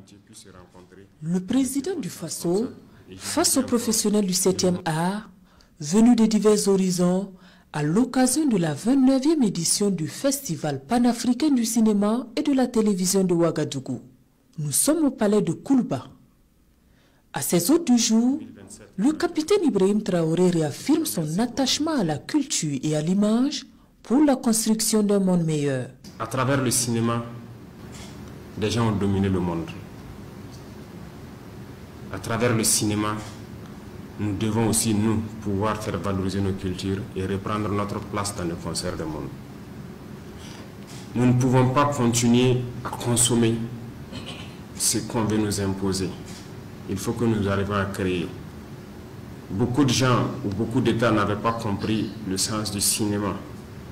entier puisse se rencontrer. Le président du Faso, face aux professionnels du 7e art, venus de divers horizons, à l'occasion de la 29e édition du Festival panafricain du cinéma et de la télévision de Ouagadougou. Nous sommes au palais de Koulba. À ses hôtes du jour, le capitaine Ibrahim Traoré réaffirme son attachement à la culture et à l'image pour la construction d'un monde meilleur. À travers le cinéma, des gens ont dominé le monde. À travers le cinéma, nous devons aussi, nous, pouvoir faire valoriser nos cultures et reprendre notre place dans le concert du monde. Nous ne pouvons pas continuer à consommer ce qu'on veut nous imposer. Il faut que nous arrivions à créer. Beaucoup de gens ou beaucoup d'États n'avaient pas compris le sens du cinéma.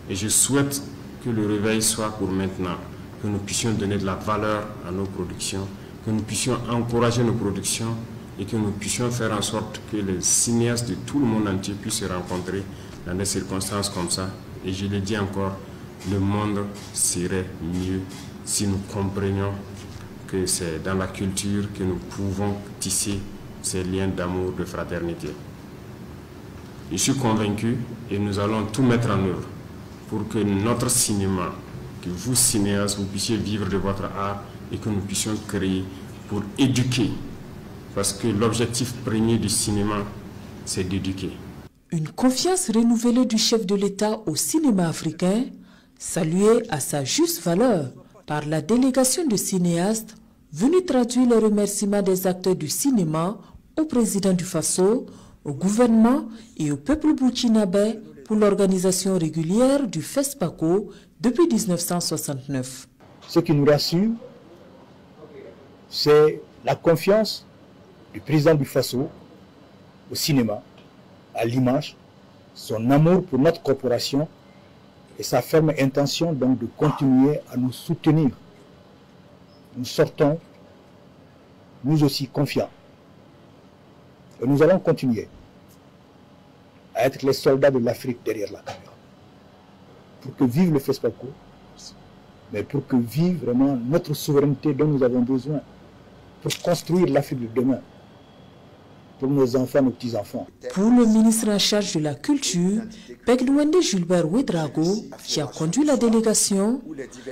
Et je souhaite que le réveil soit pour maintenant, que nous puissions donner de la valeur à nos productions, que nous puissions encourager nos productions et que nous puissions faire en sorte que les cinéastes de tout le monde entier puissent se rencontrer dans des circonstances comme ça. Et je le dis encore, le monde serait mieux si nous comprenions que c'est dans la culture que nous pouvons tisser ces liens d'amour, de fraternité. Je suis convaincu et nous allons tout mettre en œuvre pour que notre cinéma, que vous cinéastes, vous puissiez vivre de votre art et que nous puissions créer pour éduquer. Parce que l'objectif premier du cinéma, c'est d'éduquer. Une confiance renouvelée du chef de l'État au cinéma africain, saluée à sa juste valeur par la délégation de cinéastes venus traduire les remerciements des acteurs du cinéma au président du Faso, au gouvernement et au peuple burkinabé pour l'organisation régulière du FESPACO depuis 1969. Ce qui nous rassure, c'est la confiance du président du Faso au cinéma, à l'image, son amour pour notre corporation et sa ferme intention donc de continuer à nous soutenir. Nous sortons, nous aussi, confiants. Et nous allons continuer à être les soldats de l'Afrique derrière la caméra. Pour que vive le FESPACO, mais pour que vive vraiment notre souveraineté dont nous avons besoin, pour construire l'Afrique de demain, pour nos enfants, nos petits-enfants. Pour le ministre en charge de la culture, Peglouende Gilbert Ouedraogo, qui a conduit la délégation,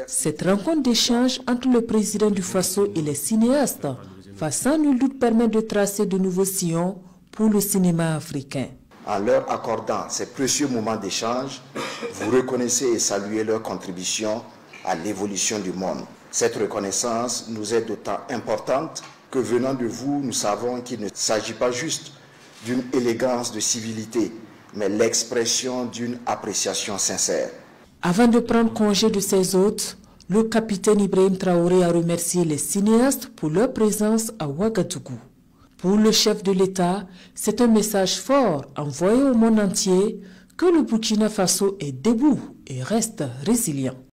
cette rencontre d'échange entre le président du Faso et les cinéastes va sans nul doute permettre de tracer de nouveaux sillons pour le cinéma africain. En leur accordant ces précieux moments d'échange, vous reconnaissez et saluez leur contribution à l'évolution du monde. Cette reconnaissance nous est d'autant importante que venant de vous, nous savons qu'il ne s'agit pas juste d'une élégance de civilité, mais l'expression d'une appréciation sincère. Avant de prendre congé de ses hôtes, le capitaine Ibrahim Traoré a remercié les cinéastes pour leur présence à Ouagadougou. Pour le chef de l'État, c'est un message fort envoyé au monde entier que le Burkina Faso est debout et reste résilient.